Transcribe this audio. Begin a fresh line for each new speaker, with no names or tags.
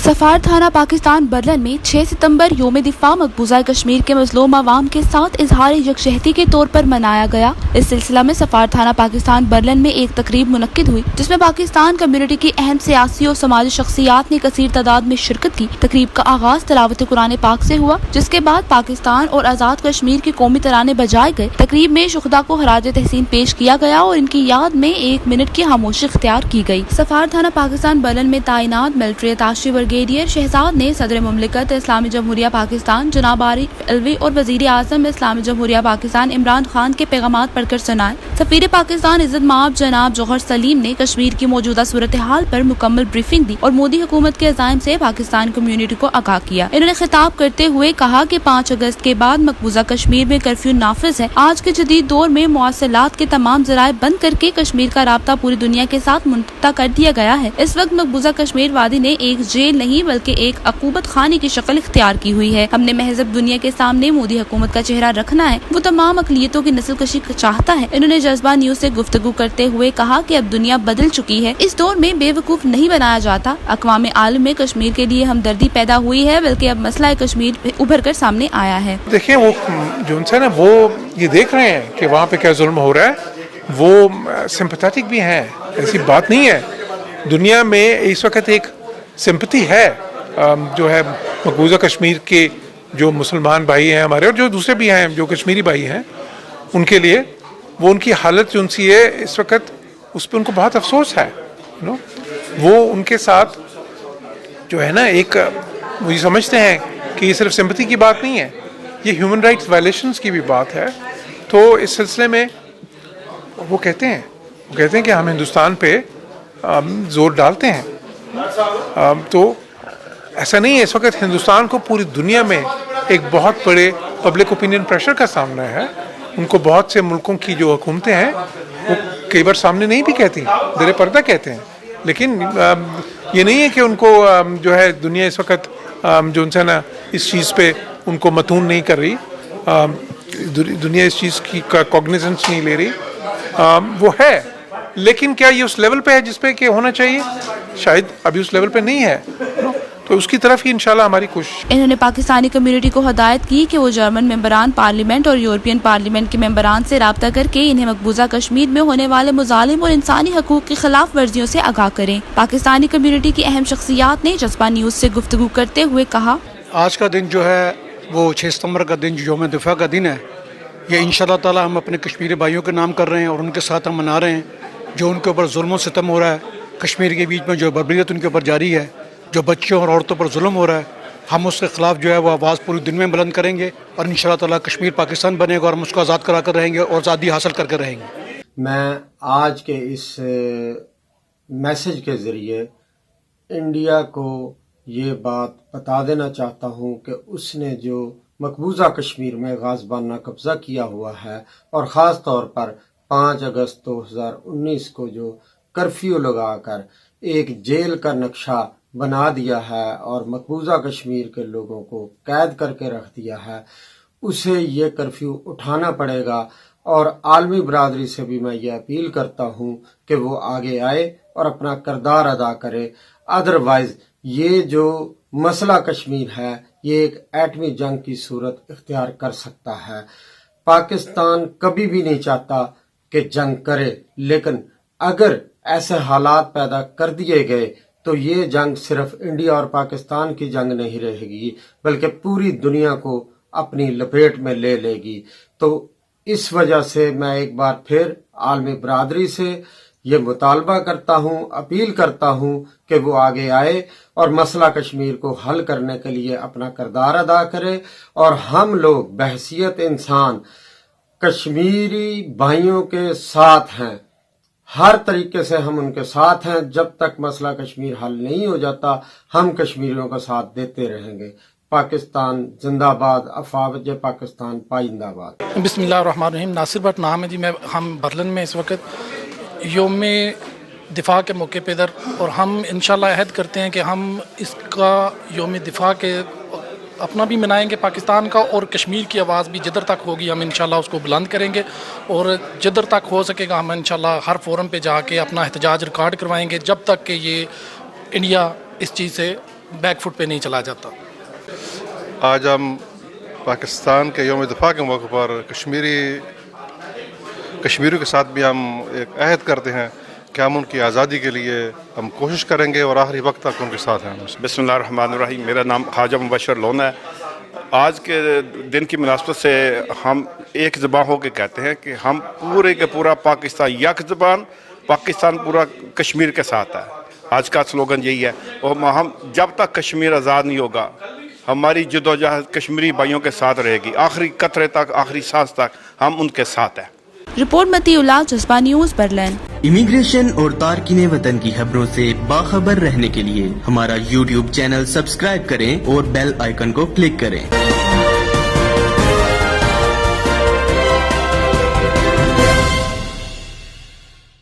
सफार थाना पाकिस्तान बर्लन में 6 सितंबर योम दिफा मकबूजा कश्मीर के मजलूम अवाम के साथ इजहार यकजहती के तौर पर मनाया गया। इस सिलसिला में सफार थाना पाकिस्तान बर्लन में एक तकरीब मुनक्किद हुई जिसमें पाकिस्तान कम्युनिटी की अहम सियासी और समाजी शख्सियात ने कसीर तादाद में शिरकत की। तकरीब का आगाज तिलावत कुरान पाक से हुआ, जिसके बाद पाकिस्तान और आज़ाद कश्मीर के कौमी तराने बजाए गए। तकरीब में शुहदा को खराज तहसीन पेश किया गया और इनकी याद में 1 मिनट की खामोशी इख्तियार की गई। सफार थाना पाकिस्तान बर्लन में तैनात मिलिट्री अताशी ब्रिगेडियर शहजाद ने सदर मुमलिकत इस्लामी जमहूरिया पाकिस्तान जनाब आरिफ अलवी और वजीर आजम इस्लामी जमहूरिया पाकिस्तान इमरान खान के पैगामात पढ़कर सुनाए। सफीर पाकिस्तान इज्जत माब जनाब जौहर सलीम ने कश्मीर की मौजूदा सूरत हाल पर मुकम्मल ब्रीफिंग दी और मोदी हुकूमत के अज़ाइम से पाकिस्तान कम्युनिटी को आगाह किया। इन्होंने खिताब करते हुए कहा कि 5 अगस्त के बाद मकबूजा कश्मीर में कर्फ्यू नाफिज है। आज के जदीद दौर में मौसलात के तमाम जराए बंद करके कश्मीर का राब्ता पूरी दुनिया के साथ मुनक़ता कर दिया गया है। इस वक्त मकबूजा कश्मीर वादी ने एक जेल नहीं बल्कि एक अकूबत खाने की शक्ल इख्तियार की हुई है। हमने महज़ब दुनिया के सामने मोदी हुकूमत का चेहरा रखना है। वो तमाम अक़लियतों की नस्ल कशी चाहता है। इन्होंने जज्बा न्यूज़ से गुफ्तगू करते हुए कहा कि अब दुनिया बदल चुकी है। इस दौर में बेवकूफ नहीं बनाया जाता। अक़वाम आलम में कश्मीर के लिए हमदर्दी पैदा हुई है, बल्कि अब मसला कश्मीर उभर कर सामने आया है।
देखिए, वो जो है ना, वो ये देख रहे हैं कि वहाँ पे क्या जुल्म हो रहा है, वो सिंपैथेटिक भी हैं। ऐसी बात नहीं है। दुनिया में इस वक्त एक सिंपैथी है जो है मकबूजा कश्मीर के जो मुसलमान भाई हैं हमारे, और जो दूसरे भी हैं जो कश्मीरी भाई हैं, उनके लिए वो उनकी हालत जो उनसी है इस वक्त, उस पर उनको बहुत अफसोस है। वो उनके साथ जो है ना, एक वो ये समझते हैं कि ये सिर्फ सिंपैथी की बात नहीं है, ये ह्यूमन राइट्स वायलेशंस की भी बात है। तो इस सिलसिले में वो कहते हैं कि हम हिंदुस्तान पे जोर डालते हैं। तो ऐसा नहीं है। इस वक्त हिंदुस्तान को पूरी दुनिया में एक बहुत बड़े पब्लिक ओपिनियन प्रेशर का सामना है। उनको बहुत से मुल्कों की जो हुकूमतें हैं वो कई बार सामने नहीं भी कहती, दरे पर्दा कहते हैं। लेकिन ये नहीं है कि उनको जो है दुनिया इस वक्त जो उनसे ना इस चीज़ पे उनको मतून नहीं कर रही, दुनिया इस चीज़ की का कॉग्निजेंस नहीं ले रही। वो है, लेकिन क्या ये उस लेवल पे है जिस पे कि होना चाहिए? शायद अभी उस लेवल पे नहीं है। तो उसकी तरफ ही इंशाल्लाह हमारी कोशिश।
इन्होंने पाकिस्तानी कम्युनिटी को हदायत की कि वो जर्मन मेंबरान पार्लियामेंट और यूरोपियन पार्लियामेंट के मेंबरान से राब्ता करके इन्हें मकबूजा कश्मीर में होने वाले मुजालिम और इंसानी हकूक की खिलाफ वर्जियों से आगाह करें। पाकिस्तानी कम्युनिटी की अहम शख्सियात ने जज्बा न्यूज़ से गुफ्तगू करते हुए कहा,
आज का दिन जो है वो 6 सितंबर का दिन, योम दिफा का दिन है। ये इंशाअल्लाह ताला हम अपने कश्मीरी भाइयों के नाम कर रहे हैं और उनके साथ हम मना रहे हैं। जो उनके ऊपर जुल्म और सितम हो रहा है, कश्मीर के बीच में जो बर्बरियत उनके ऊपर जारी है, जो बच्चों और औरतों पर जुल्म हो रहा है, हम उसके ख़िलाफ़ जो है वो आवाज़ पूरी दुनिया में बुलंद करेंगे और इंशाअल्लाह ताला कश्मीर पाकिस्तान बनेगा और हम उसको आज़ाद करा कर रहेंगे और आज़ादी हासिल करके रहेंगे।
मैं आज के इस मैसेज के ज़रिए इंडिया को ये बात बता देना चाहता हूँ कि उसने जो मकबूजा कश्मीर में गाज़बाना कब्ज़ा किया हुआ है और ख़ास तौर पर 5 अगस्त 2019 को जो कर्फ्यू लगाकर एक जेल का नक्शा बना दिया है और मकबूजा कश्मीर के लोगों को कैद करके रख दिया है, उसे ये कर्फ्यू उठाना पड़ेगा। और आलमी बरादरी से भी मैं ये अपील करता हूँ कि वो आगे आए और अपना किरदार अदा करे। अदरवाइज ये जो मसला कश्मीर है ये एक एटमी जंग की सूरत इख्तियार कर सकता है। पाकिस्तान कभी भी नहीं चाहता कि जंग करे, लेकिन अगर ऐसे हालात पैदा कर दिए गए तो ये जंग सिर्फ इंडिया और पाकिस्तान की जंग नहीं रहेगी, बल्कि पूरी दुनिया को अपनी लपेट में ले लेगी। तो इस वजह से मैं एक बार फिर आलमी बरादरी से ये मुतालबा करता हूँ, अपील करता हूँ कि वो आगे आए और मसला कश्मीर को हल करने के लिए अपना किरदार अदा करे। और हम लोग बहसियत इंसान कश्मीरी भाइयों के साथ हैं, हर तरीके से हम उनके साथ हैं। जब तक मसला कश्मीर हल नहीं हो जाता हम कश्मीरियों का साथ देते रहेंगे। पाकिस्तान जिंदाबाद, अफवाज पाकिस्तान पाइंदाबाद।
बिस्मिल्लाहिर्रहमानिर्रहीम। नासिर भट्ट नाम है जी। हम बर्लिन में इस वक्त योम दिफा के मौके पे इधर, और हम इंशाल्लाह अहद करते हैं कि हम इसका योम दिफा के अपना भी मनाएंगे पाकिस्तान का, और कश्मीर की आवाज़ भी जिधर तक होगी हम इंशाल्लाह उसको बुलंद करेंगे। और जिधर तक हो सकेगा हम इंशाल्लाह हर फोरम पे जाके अपना एहतजाज रिकॉर्ड करवाएंगे जब तक कि ये इंडिया इस चीज़ से बैक फुट पे नहीं चला जाता।
आज हम पाकिस्तान के यौम दिफा के मौके पर कश्मीरियों के साथ भी हम एक अहद करते हैं कि हम उनकी आज़ादी के लिए हम कोशिश करेंगे और आखिरी वक्त तक उनके साथ हैं।
बिस्मिल्लाहिर्रहमानिर्रहीम। मेरा नाम ख्वाजा मुबशर लोना है। आज के दिन की मुनासबत से हम एक ज़बान हो के कहते हैं कि हम पूरे के पूरा पाकिस्तान यक ज़बान, पाकिस्तान पूरा कश्मीर के साथ है। आज का स्लोगन यही है। और हम जब तक कश्मीर आज़ाद नहीं होगा, हमारी जदोजहद कश्मीरी भाइयों के साथ रहेगी, आखिरी कतरे तक, आखिरी सांस तक हम उनके साथ हैं।
रिपोर्ट मतीउल्लाह, जज्बा न्यूज़, बर्लिन।
इमिग्रेशन और तारकीन वतन की खबरों से बाखबर रहने के लिए हमारा YouTube चैनल सब्सक्राइब करें और बेल आइकन को क्लिक करें।